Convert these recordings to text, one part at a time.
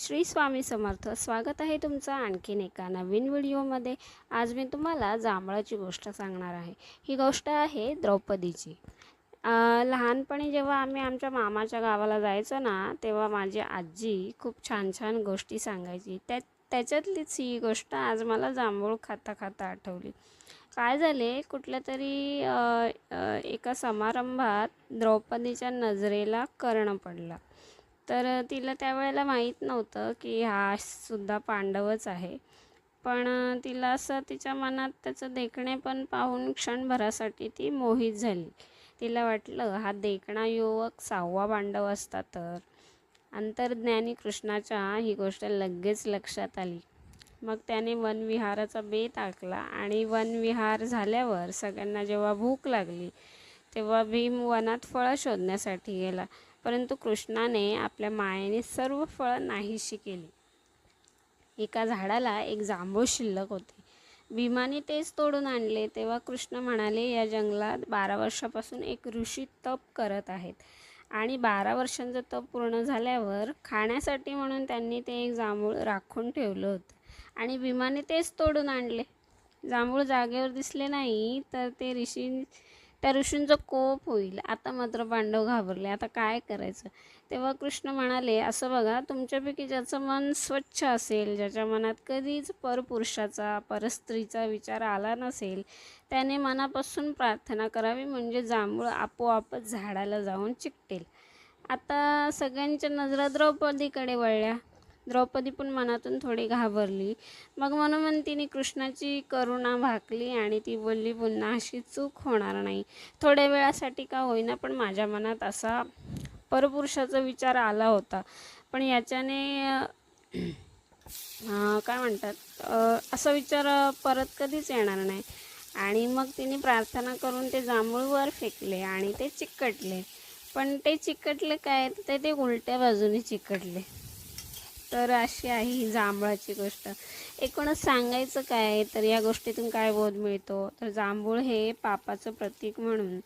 श्री स्वामी समर्थ. स्वागत आहे तुमचं आणखीन एका नवीन व्हिडिओमध्ये. आज मी तुम्हाला जांभळाची गोष्ट सांगणार आहे. ही गोष्ट आहे द्रौपदीची. लहानपणी जेव्हा आम्ही आमच्या मामाच्या गावाला जायचो ना, तेव्हा माझी आजी खूप छान छान गोष्टी सांगायची. त्याच्यातलीच ही गोष्ट आज मला जांभूळ खाता खाता आठवली. काय झाले, कुठल्या तरी एका समारंभात द्रौपदीच्या नजरेला कर्ण पडला. तर तिला त्यावेळेला माहीत नव्हतं की हा सुद्धा पांडवच आहे. पण तिला असं तिच्या मनात त्याचं देखणेपण पाहून क्षणभरासाठी ती मोहित झाली. तिला वाटलं हा देखणा युवक 6वा पांडव असता तर. अंतर्ज्ञानी कृष्णाच्या ही गोष्ट लगेच लक्षात आली. मग त्याने वनविहाराचा बेत आखला आणि वनविहार झाल्यावर सगळ्यांना जेव्हा भूक लागली तेव्हा भीम वनात फळं शोधण्यासाठी गेला. परंतु कृष्णाने आपल्या मायेने सर्व फळं नाहीशी केली. एका झाडाला एक जांभूळ शिल्लक होते. भीमाने तेच तोडून आणले. तेव्हा कृष्ण म्हणाले, या जंगलात 12 वर्षापासून एक ऋषी तप करत आहेत आणि 12 वर्षांचं तप पूर्ण झाल्यावर खाण्यासाठी म्हणून त्यांनी ते एक जांभूळ राखून ठेवलं होतं आणि भीमाने तेच तोडून आणले. जांभूळ जागेवर दिसले नाही तर त्या ऋषींचा कोप होईल. आता मात्र पांडव घाबरले. आता काय करायचं? तेव्हा कृष्ण म्हणाले, असं बघा, तुमच्यापैकी ज्याचं मन स्वच्छ असेल, ज्याच्या मनात कधीच परपुरुषाचा परस्त्रीचा विचार आला नसेल, त्याने मनापासून प्रार्थना करावी, म्हणजे जांभूळ आपोआपच झाडाला जाऊन चिकटेल. आता सगळ्यांच्या नजरा द्रौपदीकडे वळल्या. द्रौपदी पण मनातून थोडी घाबरली. मग मनोमन तिने कृष्णाची करुणा भाकली आणि ती बोलली, पुन्हा अशी चूक होणार नाही. थोड्या वेळासाठी का होईना, पण माझ्या मनात असा परपुरुषाचा विचार आला होता, पण याच्याने काय म्हणतात, असा विचार परत कधीच येणार नाही. आणि मग तिने प्रार्थना करून ते जांभूळ वर फेकले आणि ते चिकटले. पण ते चिकटले काय, ते उलट्या बाजूने चिकटले. तर अशी आहे ही जांभळाची गोष्ट. एकूणच सांगायचं काय, तर या गोष्टीतून काय बोध मिळतो, तर जांभूळ हे पापाचं प्रतीक म्हणून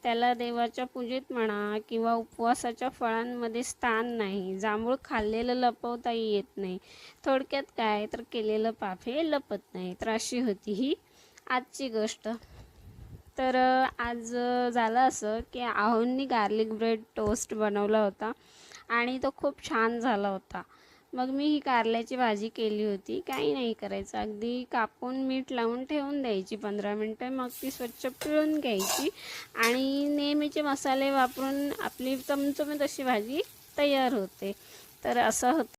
त्याला देवाच्या पूजेत म्हणा किंवा उपवासाच्या फळांमध्ये स्थान नाही. जांभूळ खाल्लेलं लपवताही येत नाही. थोडक्यात काय, तर केलेलं पाप हे लपत नाही. तर अशी होती ही आजची गोष्ट. तर आज झालं असं की आहोंनी गार्लिक ब्रेड टोस्ट बनवला होता आणि तो खूप छान झाला होता. मग मी ही कारल्याची भाजी केली होती. काही नाही करायचं, अगदी कापून मीठ लावून ठेवून द्यायची 15 मिनटं. मग ती स्वच्छ पिळून घ्यायची आणि नेहमीचे मसाले वापरून आपली चमचमीत अशी भाजी तयार होते. तर असं होतं.